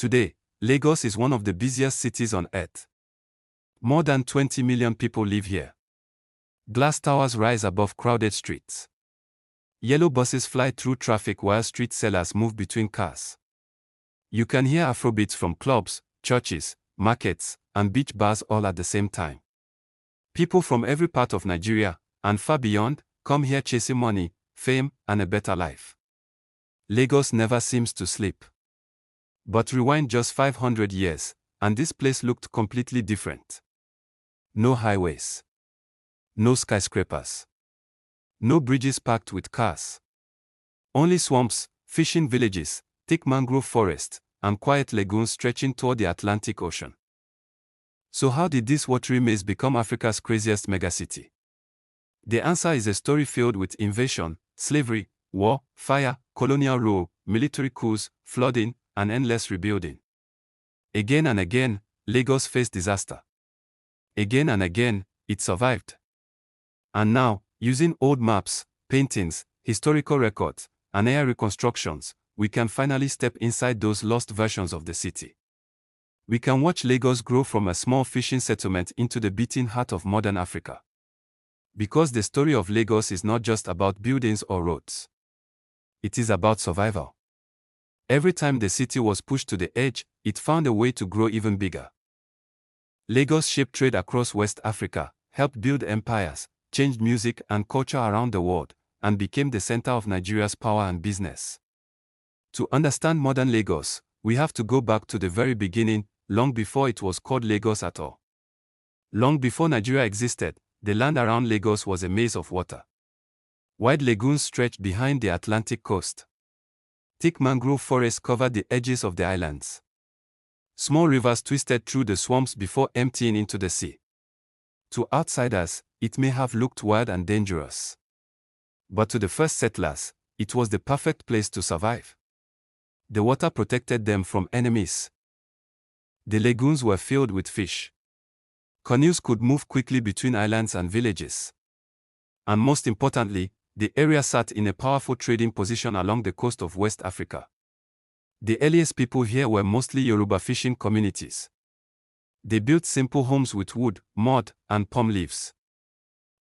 Today, Lagos is one of the busiest cities on earth. More than 20 million people live here. Glass towers rise above crowded streets. Yellow buses fly through traffic while street sellers move between cars. You can hear Afrobeats from clubs, churches, markets, and beach bars all at the same time. People from every part of Nigeria, and far beyond, come here chasing money, fame, and a better life. Lagos never seems to sleep. But rewind just 500 years, and this place looked completely different. No highways. No skyscrapers. No bridges packed with cars. Only swamps, fishing villages, thick mangrove forests, and quiet lagoons stretching toward the Atlantic Ocean. So how did this watery maze become Africa's craziest megacity? The answer is a story filled with invasion, slavery, war, fire, colonial rule, military coups, flooding, and endless rebuilding. Again and again, Lagos faced disaster. Again and again, it survived. And now, using old maps, paintings, historical records, and AI reconstructions, we can finally step inside those lost versions of the city. We can watch Lagos grow from a small fishing settlement into the beating heart of modern Africa. Because the story of Lagos is not just about buildings or roads. It is about survival. Every time the city was pushed to the edge, it found a way to grow even bigger. Lagos shaped trade across West Africa, helped build empires, changed music and culture around the world, and became the center of Nigeria's power and business. To understand modern Lagos, we have to go back to the very beginning, long before it was called Lagos at all. Long before Nigeria existed, the land around Lagos was a maze of water. Wide lagoons stretched behind the Atlantic coast. Thick mangrove forests covered the edges of the islands. Small rivers twisted through the swamps before emptying into the sea. To outsiders, it may have looked wild and dangerous. But to the first settlers, it was the perfect place to survive. The water protected them from enemies. The lagoons were filled with fish. Canoes could move quickly between islands and villages. And most importantly, the area sat in a powerful trading position along the coast of West Africa. The earliest people here were mostly Yoruba fishing communities. They built simple homes with wood, mud, and palm leaves.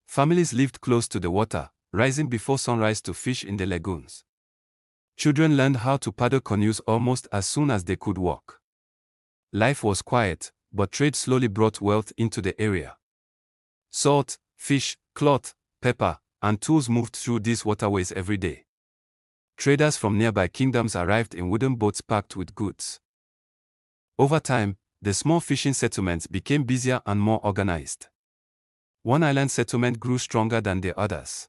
Families lived close to the water, rising before sunrise to fish in the lagoons. Children learned how to paddle canoes almost as soon as they could walk. Life was quiet, but trade slowly brought wealth into the area. Salt, fish, cloth, pepper, and tools moved through these waterways every day. Traders from nearby kingdoms arrived in wooden boats packed with goods. Over time, the small fishing settlements became busier and more organized. One island settlement grew stronger than the others.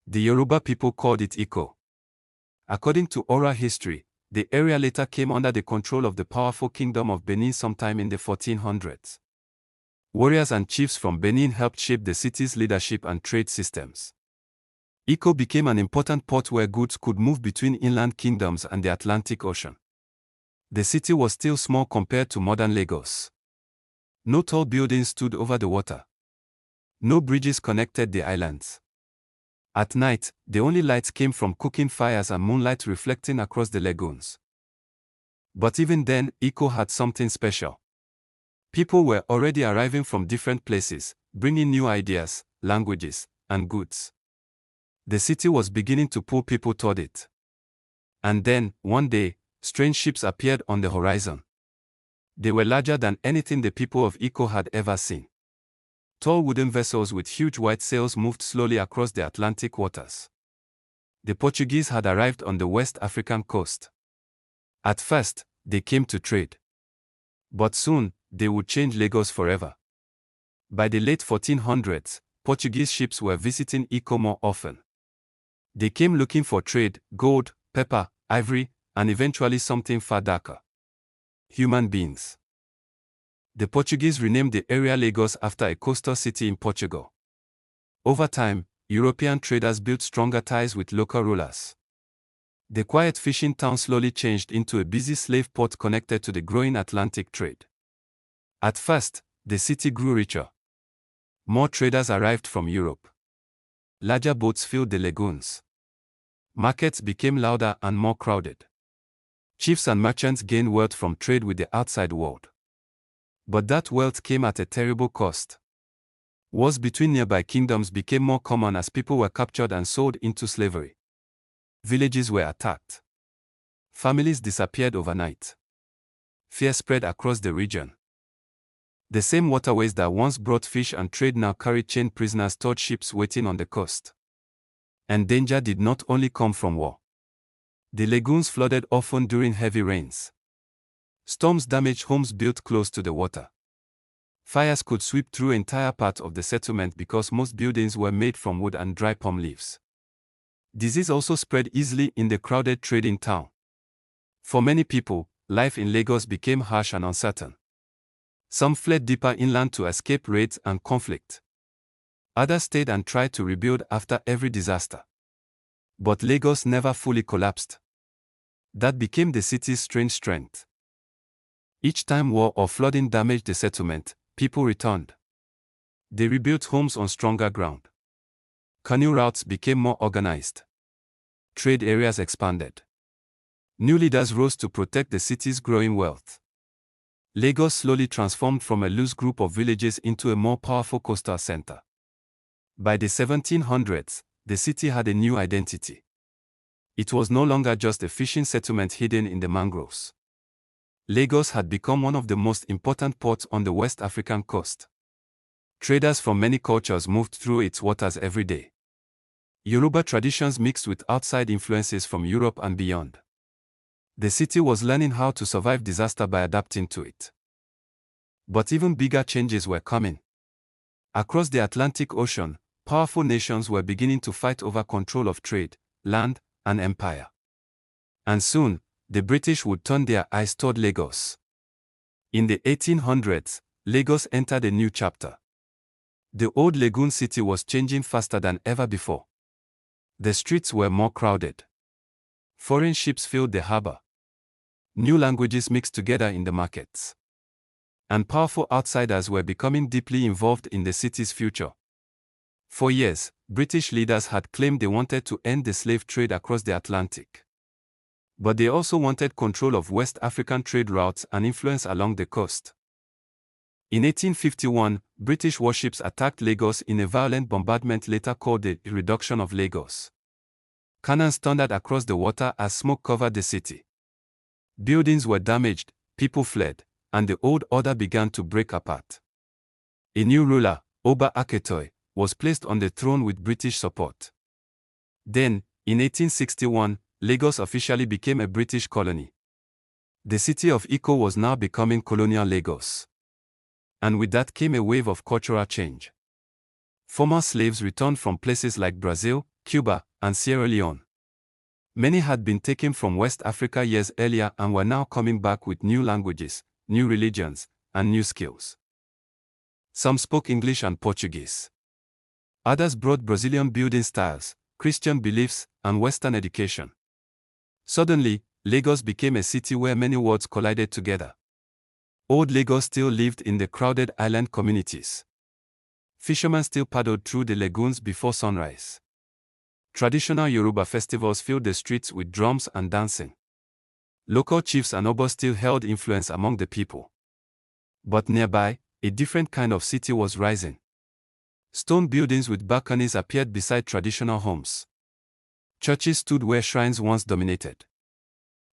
The Yoruba people called it Iko. According to oral history, the area later came under the control of the powerful kingdom of Benin sometime in the 1400s. Warriors and chiefs from Benin helped shape the city's leadership and trade systems. Iko became an important port where goods could move between inland kingdoms and the Atlantic Ocean. The city was still small compared to modern Lagos. No tall buildings stood over the water. No bridges connected the islands. At night, the only lights came from cooking fires and moonlight reflecting across the lagoons. But even then, Iko had something special. People were already arriving from different places, bringing new ideas, languages, and goods. The city was beginning to pull people toward it. And then, one day, strange ships appeared on the horizon. They were larger than anything the people of Iko had ever seen. Tall wooden vessels with huge white sails moved slowly across the Atlantic waters. The Portuguese had arrived on the West African coast. At first, they came to trade. But soon, they would change Lagos forever. By the late 1400s, Portuguese ships were visiting Iko more often. They came looking for trade, gold, pepper, ivory, and eventually something far darker: human beings. The Portuguese renamed the area Lagos after a coastal city in Portugal. Over time, European traders built stronger ties with local rulers. The quiet fishing town slowly changed into a busy slave port connected to the growing Atlantic trade. At first, the city grew richer. More traders arrived from Europe. Larger boats filled the lagoons. Markets became louder and more crowded. Chiefs and merchants gained wealth from trade with the outside world. But that wealth came at a terrible cost. Wars between nearby kingdoms became more common as people were captured and sold into slavery. Villages were attacked. Families disappeared overnight. Fear spread across the region. The same waterways that once brought fish and trade now carried chained prisoners toward ships waiting on the coast. And danger did not only come from war. The lagoons flooded often during heavy rains. Storms damaged homes built close to the water. Fires could sweep through entire parts of the settlement because most buildings were made from wood and dry palm leaves. Disease also spread easily in the crowded trading town. For many people, life in Lagos became harsh and uncertain. Some fled deeper inland to escape raids and conflict. Others stayed and tried to rebuild after every disaster. But Lagos never fully collapsed. That became the city's strange strength. Each time war or flooding damaged the settlement, people returned. They rebuilt homes on stronger ground. Canoe routes became more organized. Trade areas expanded. New leaders rose to protect the city's growing wealth. Lagos slowly transformed from a loose group of villages into a more powerful coastal center. By the 1700s, the city had a new identity. It was no longer just a fishing settlement hidden in the mangroves. Lagos had become one of the most important ports on the West African coast. Traders from many cultures moved through its waters every day. Yoruba traditions mixed with outside influences from Europe and beyond. The city was learning how to survive disaster by adapting to it. But even bigger changes were coming. Across the Atlantic Ocean, powerful nations were beginning to fight over control of trade, land, and empire. And soon, the British would turn their eyes toward Lagos. In the 1800s, Lagos entered a new chapter. The old lagoon city was changing faster than ever before. The streets were more crowded. Foreign ships filled the harbor. New languages mixed together in the markets. And powerful outsiders were becoming deeply involved in the city's future. For years, British leaders had claimed they wanted to end the slave trade across the Atlantic. But they also wanted control of West African trade routes and influence along the coast. In 1851, British warships attacked Lagos in a violent bombardment later called the Reduction of Lagos. Cannons thundered across the water as smoke covered the city. Buildings were damaged, people fled, and the old order began to break apart. A new ruler, Oba Akitoy, was placed on the throne with British support. Then, in 1861, Lagos officially became a British colony. The city of Iko was now becoming colonial Lagos. And with that came a wave of cultural change. Former slaves returned from places like Brazil, Cuba, and Sierra Leone. Many had been taken from West Africa years earlier and were now coming back with new languages, new religions, and new skills. Some spoke English and Portuguese. Others brought Brazilian building styles, Christian beliefs, and Western education. Suddenly, Lagos became a city where many worlds collided together. Old Lagos still lived in the crowded island communities. Fishermen still paddled through the lagoons before sunrise. Traditional Yoruba festivals filled the streets with drums and dancing. Local chiefs and obos still held influence among the people. But nearby, a different kind of city was rising. Stone buildings with balconies appeared beside traditional homes. Churches stood where shrines once dominated.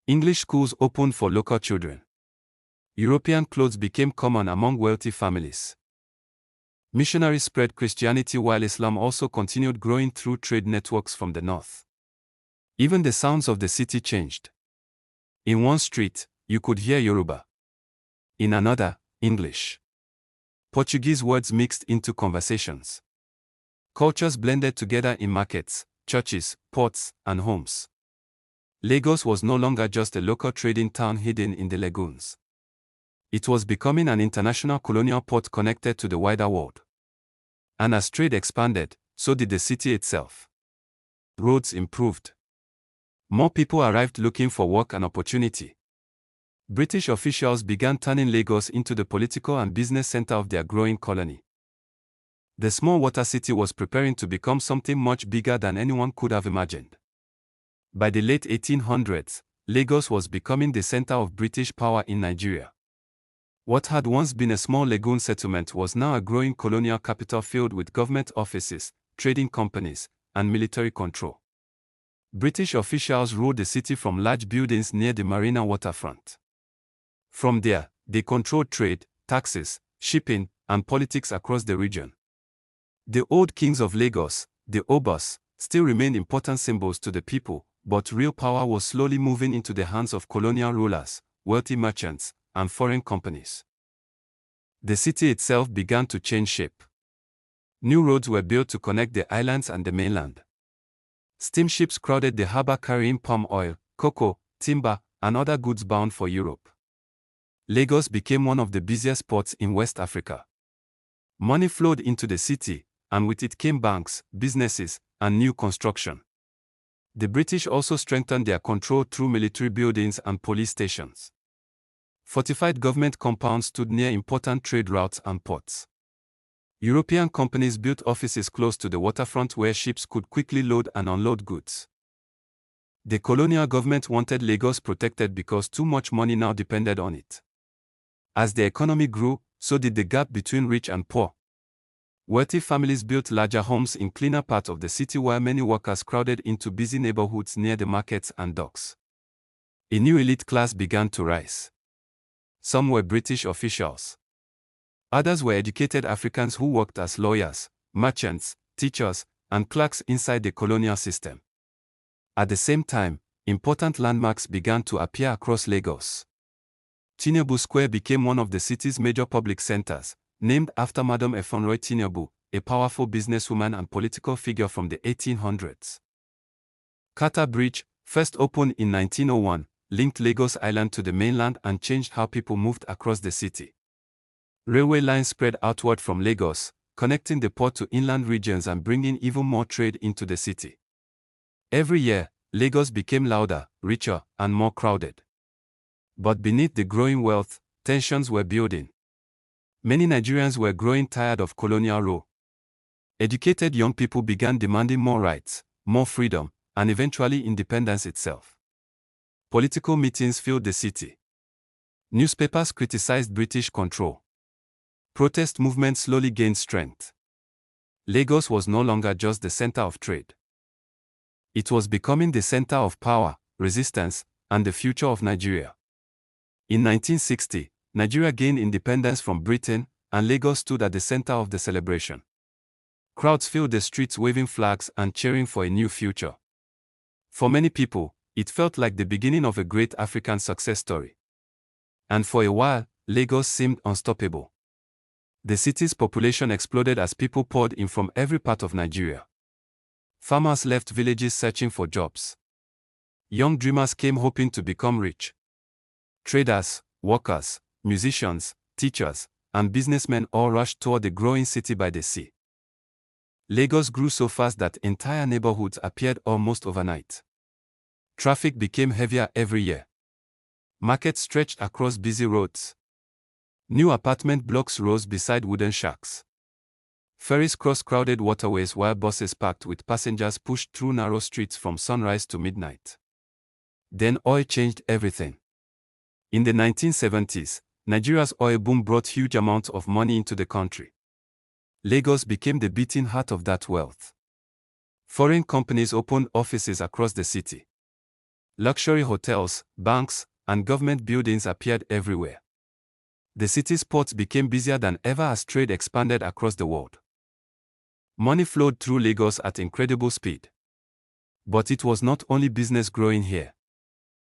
English schools opened for local children. European clothes became common among wealthy families. Missionaries spread Christianity while Islam also continued growing through trade networks from the north. Even the sounds of the city changed. In one street, you could hear Yoruba. In another, English. Portuguese words mixed into conversations. Cultures blended together in markets, churches, ports, and homes. Lagos was no longer just a local trading town hidden in the lagoons. It was becoming an international colonial port connected to the wider world. And as trade expanded, so did the city itself. Roads improved. More people arrived looking for work and opportunity. British officials began turning Lagos into the political and business center of their growing colony. The small water city was preparing to become something much bigger than anyone could have imagined. By the late 1800s, Lagos was becoming the center of British power in Nigeria. What had once been a small lagoon settlement was now a growing colonial capital filled with government offices, trading companies, and military control. British officials ruled the city from large buildings near the marina waterfront. From there, they controlled trade, taxes, shipping, and politics across the region. The old kings of Lagos, the Obas, still remained important symbols to the people, but real power was slowly moving into the hands of colonial rulers, wealthy merchants, and foreign companies. The city itself began to change shape. New roads were built to connect the islands and the mainland. Steamships crowded the harbor carrying palm oil, cocoa, timber, and other goods bound for Europe. Lagos became one of the busiest ports in West Africa. Money flowed into the city, and with it came banks, businesses, and new construction. The British also strengthened their control through military buildings and police stations. Fortified government compounds stood near important trade routes and ports. European companies built offices close to the waterfront where ships could quickly load and unload goods. The colonial government wanted Lagos protected because too much money now depended on it. As the economy grew, so did the gap between rich and poor. Wealthy families built larger homes in cleaner parts of the city while many workers crowded into busy neighborhoods near the markets and docks. A new elite class began to rise. Some were British officials. Others were educated Africans who worked as lawyers, merchants, teachers, and clerks inside the colonial system. At the same time, important landmarks began to appear across Lagos. Tinubu Square became one of the city's major public centers, named after Madam Efonroy Tinubu, a powerful businesswoman and political figure from the 1800s. Carter Bridge, first opened in 1901, linked Lagos Island to the mainland and changed how people moved across the city. Railway lines spread outward from Lagos, connecting the port to inland regions and bringing even more trade into the city. Every year, Lagos became louder, richer, and more crowded. But beneath the growing wealth, tensions were building. Many Nigerians were growing tired of colonial rule. Educated young people began demanding more rights, more freedom, and eventually independence itself. Political meetings filled the city. Newspapers criticized British control. Protest movements slowly gained strength. Lagos was no longer just the center of trade. It was becoming the center of power, resistance, and the future of Nigeria. In 1960, Nigeria gained independence from Britain, and Lagos stood at the center of the celebration. Crowds filled the streets waving flags and cheering for a new future. For many people, it felt like the beginning of a great African success story. And for a while, Lagos seemed unstoppable. The city's population exploded as people poured in from every part of Nigeria. Farmers left villages searching for jobs. Young dreamers came hoping to become rich. Traders, workers, musicians, teachers, and businessmen all rushed toward the growing city by the sea. Lagos grew so fast that entire neighborhoods appeared almost overnight. Traffic became heavier every year. Markets stretched across busy roads. New apartment blocks rose beside wooden shacks. Ferries crossed crowded waterways while buses packed with passengers pushed through narrow streets from sunrise to midnight. Then oil changed everything. In the 1970s, Nigeria's oil boom brought huge amounts of money into the country. Lagos became the beating heart of that wealth. Foreign companies opened offices across the city. Luxury hotels, banks, and government buildings appeared everywhere. The city's ports became busier than ever as trade expanded across the world. Money flowed through Lagos at incredible speed. But it was not only business growing here.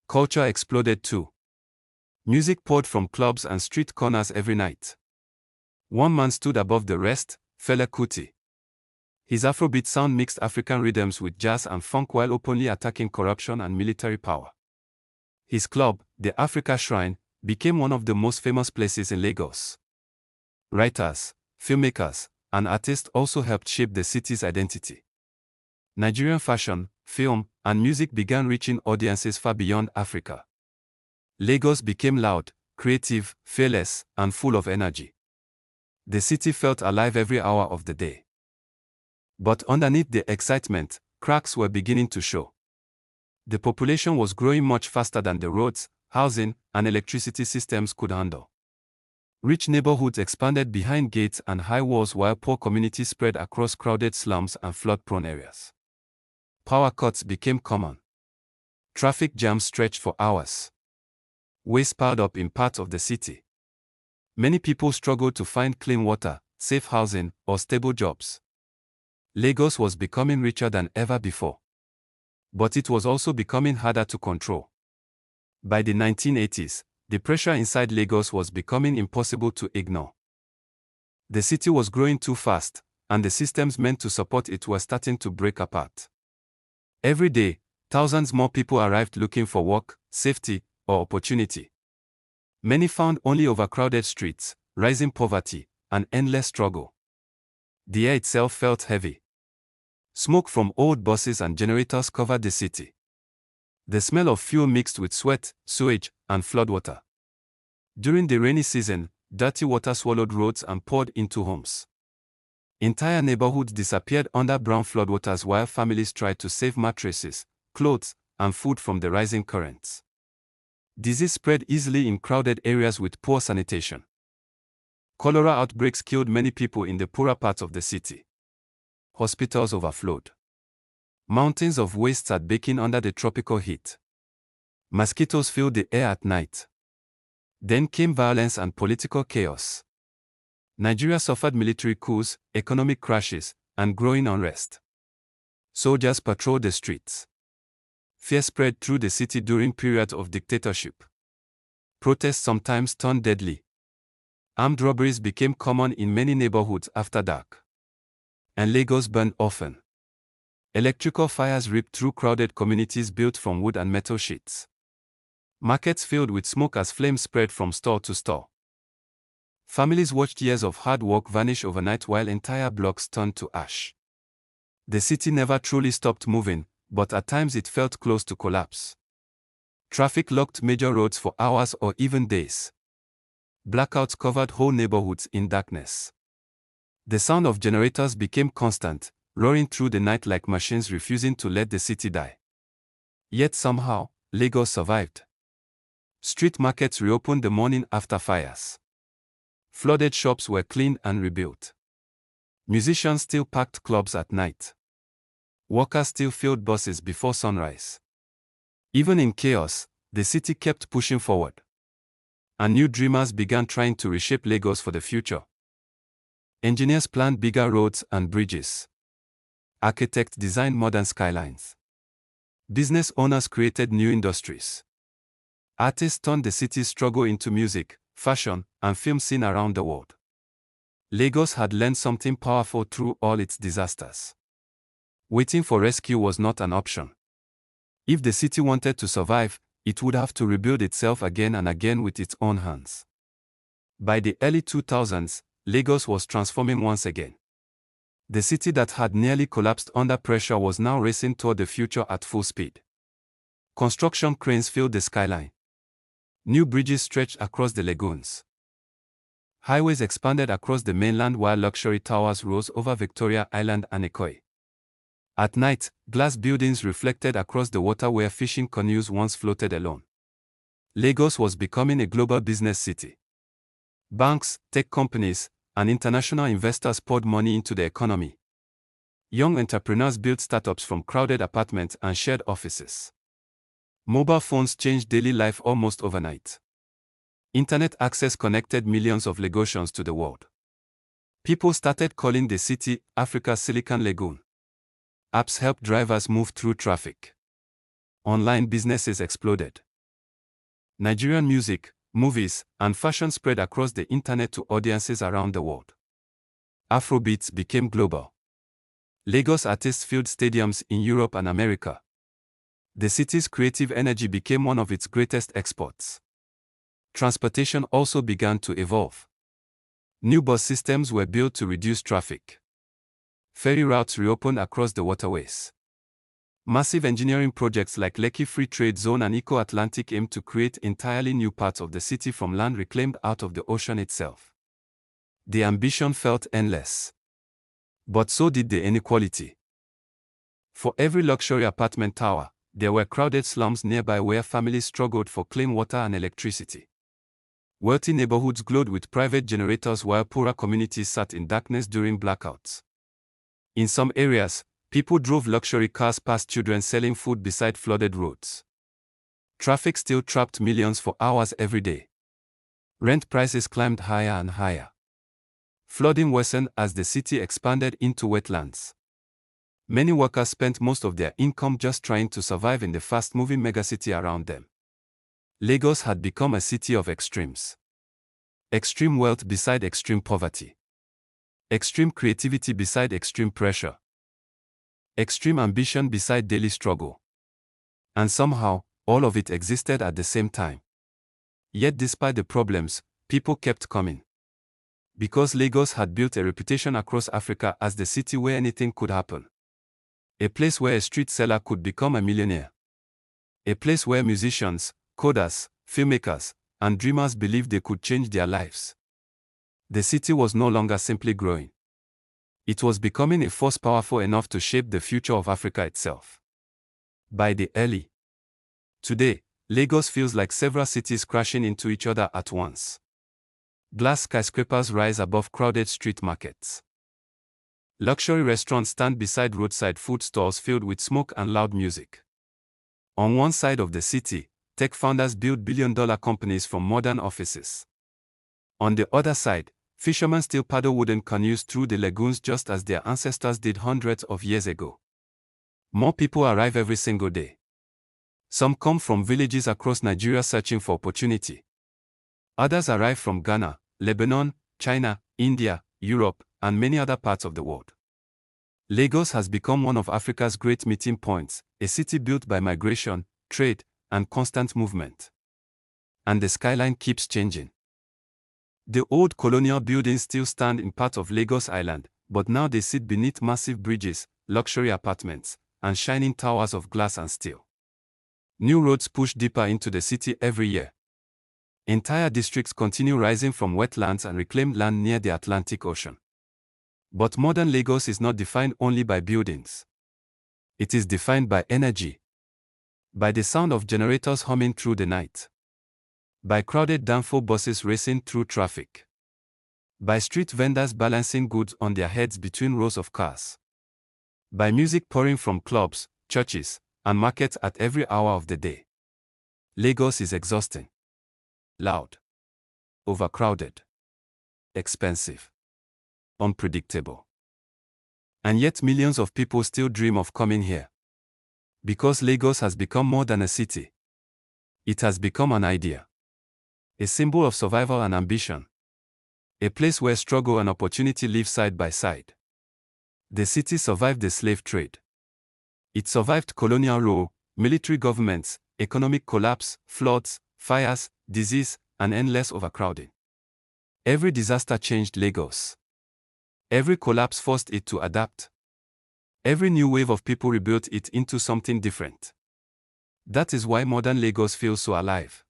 Culture exploded too. Music poured from clubs and street corners every night. One man stood above the rest, Fela Kuti. His Afrobeat sound mixed African rhythms with jazz and funk while openly attacking corruption and military power. His club, the Africa Shrine, became one of the most famous places in Lagos. Writers, filmmakers, and artists also helped shape the city's identity. Nigerian fashion, film, and music began reaching audiences far beyond Africa. Lagos became loud, creative, fearless, and full of energy. The city felt alive every hour of the day. But underneath the excitement, cracks were beginning to show. The population was growing much faster than the roads, housing, and electricity systems could handle. Rich neighborhoods expanded behind gates and high walls while poor communities spread across crowded slums and flood-prone areas. Power cuts became common. Traffic jams stretched for hours. Waste piled up in parts of the city. Many people struggled to find clean water, safe housing, or stable jobs. Lagos was becoming richer than ever before. But it was also becoming harder to control. By the 1980s, the pressure inside Lagos was becoming impossible to ignore. The city was growing too fast, and the systems meant to support it were starting to break apart. Every day, thousands more people arrived looking for work, safety, or opportunity. Many found only overcrowded streets, rising poverty, and endless struggle. The air itself felt heavy. Smoke from old buses and generators covered the city. The smell of fuel mixed with sweat, sewage, and floodwater. During the rainy season, dirty water swallowed roads and poured into homes. Entire neighborhoods disappeared under brown floodwaters while families tried to save mattresses, clothes, and food from the rising currents. Disease spread easily in crowded areas with poor sanitation. Cholera outbreaks killed many people in the poorer parts of the city. Hospitals overflowed. Mountains of waste sat baking under the tropical heat. Mosquitoes filled the air at night. Then came violence and political chaos. Nigeria suffered military coups, economic crashes, and growing unrest. Soldiers patrolled the streets. Fear spread through the city during periods of dictatorship. Protests sometimes turned deadly. Armed robberies became common in many neighborhoods after dark. And Lagos burned often. Electrical fires ripped through crowded communities built from wood and metal sheets. Markets filled with smoke as flames spread from store to store. Families watched years of hard work vanish overnight while entire blocks turned to ash. The city never truly stopped moving, but at times it felt close to collapse. Traffic locked major roads for hours or even days. Blackouts covered whole neighborhoods in darkness. The sound of generators became constant, roaring through the night like machines refusing to let the city die. Yet somehow, Lagos survived. Street markets reopened the morning after fires. Flooded shops were cleaned and rebuilt. Musicians still packed clubs at night. Workers still filled buses before sunrise. Even in chaos, the city kept pushing forward. And new dreamers began trying to reshape Lagos for the future. Engineers planned bigger roads and bridges. Architects designed modern skylines. Business owners created new industries. Artists turned the city's struggle into music, fashion, and film scene around the world. Lagos had learned something powerful through all its disasters. Waiting for rescue was not an option. If the city wanted to survive, it would have to rebuild itself again and again with its own hands. By the early 2000s, Lagos was transforming once again. The city that had nearly collapsed under pressure was now racing toward the future at full speed. Construction cranes filled the skyline. New bridges stretched across the lagoons. Highways expanded across the mainland while luxury towers rose over Victoria Island and Ikoyi. At night, glass buildings reflected across the water where fishing canoes once floated alone. Lagos was becoming a global business city. Banks, tech companies, and international investors poured money into the economy. Young entrepreneurs built startups from crowded apartments and shared offices. Mobile phones changed daily life almost overnight. Internet access connected millions of Lagosians to the world. People started calling the city Africa's Silicon Lagoon. Apps helped drivers move through traffic. Online businesses exploded. Nigerian music, movies, and fashion spread across the internet to audiences around the world. Afrobeats became global. Lagos artists filled stadiums in Europe and America. The city's creative energy became one of its greatest exports. Transportation also began to evolve. New bus systems were built to reduce traffic. Ferry routes reopened across the waterways. Massive engineering projects like Lekki Free Trade Zone and Eco-Atlantic aimed to create entirely new parts of the city from land reclaimed out of the ocean itself. The ambition felt endless. But so did the inequality. For every luxury apartment tower, There were crowded slums nearby where families struggled for clean water and electricity. Wealthy neighborhoods glowed with private generators while poorer communities sat in darkness during blackouts. In some areas, people drove luxury cars past children selling food beside flooded roads. Traffic still trapped millions for hours every day. Rent prices climbed higher and higher. Flooding worsened as the city expanded into wetlands. Many workers spent most of their income just trying to survive in the fast-moving megacity around them. Lagos had become a city of extremes. Extreme wealth beside extreme poverty. Extreme creativity beside extreme pressure. Extreme ambition beside daily struggle. And somehow, all of it existed at the same time. Yet despite the problems, people kept coming. Because Lagos had built a reputation across Africa as the city where anything could happen. A place where a street seller could become a millionaire. A place where musicians, coders, filmmakers, and dreamers believed they could change their lives. The city was no longer simply growing. It was becoming a force powerful enough to shape the future of Africa itself. By the early today, Lagos feels like several cities crashing into each other at once. Glass skyscrapers rise above crowded street markets. Luxury restaurants stand beside roadside food stalls filled with smoke and loud music. On one side of the city, tech founders build billion-dollar companies from modern offices. On the other side, fishermen still paddle wooden canoes through the lagoons just as their ancestors did hundreds of years ago. More people arrive every single day. Some come from villages across Nigeria searching for opportunity. Others arrive from Ghana, Lebanon, China, India, Europe, and many other parts of the world. Lagos has become one of Africa's great meeting points, a city built by migration, trade, and constant movement. And the skyline keeps changing. The old colonial buildings still stand in part of Lagos Island, but now they sit beneath massive bridges, luxury apartments, and shining towers of glass and steel. New roads push deeper into the city every year. Entire districts continue rising from wetlands and reclaimed land near the Atlantic Ocean. But modern Lagos is not defined only by buildings. It is defined by energy. By the sound of generators humming through the night. By crowded danfo buses racing through traffic. By street vendors balancing goods on their heads between rows of cars. By music pouring from clubs, churches, and markets at every hour of the day. Lagos is exhausting. Loud. Overcrowded. Expensive. Unpredictable. And yet millions of people still dream of coming here. Because Lagos has become more than a city. It has become an idea. A symbol of survival and ambition. A place where struggle and opportunity live side by side. The city survived the slave trade. It survived colonial rule, military governments, economic collapse, floods, fires, disease, and endless overcrowding. Every disaster changed Lagos. Every collapse forced it to adapt. Every new wave of people rebuilt it into something different. That is why modern Lagos feels so alive.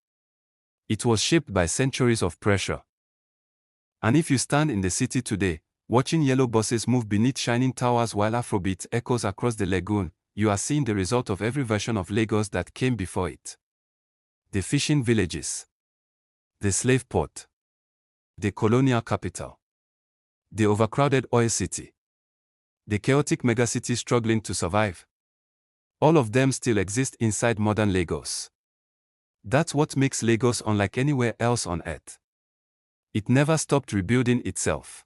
It was shaped by centuries of pressure. And if you stand in the city today, watching yellow buses move beneath shining towers while Afrobeats echoes across the lagoon, you are seeing the result of every version of Lagos that came before it. The fishing villages. The slave port. The colonial capital. The overcrowded oil city. The chaotic megacity struggling to survive. All of them still exist inside modern Lagos. That's what makes Lagos unlike anywhere else on earth. It never stopped rebuilding itself.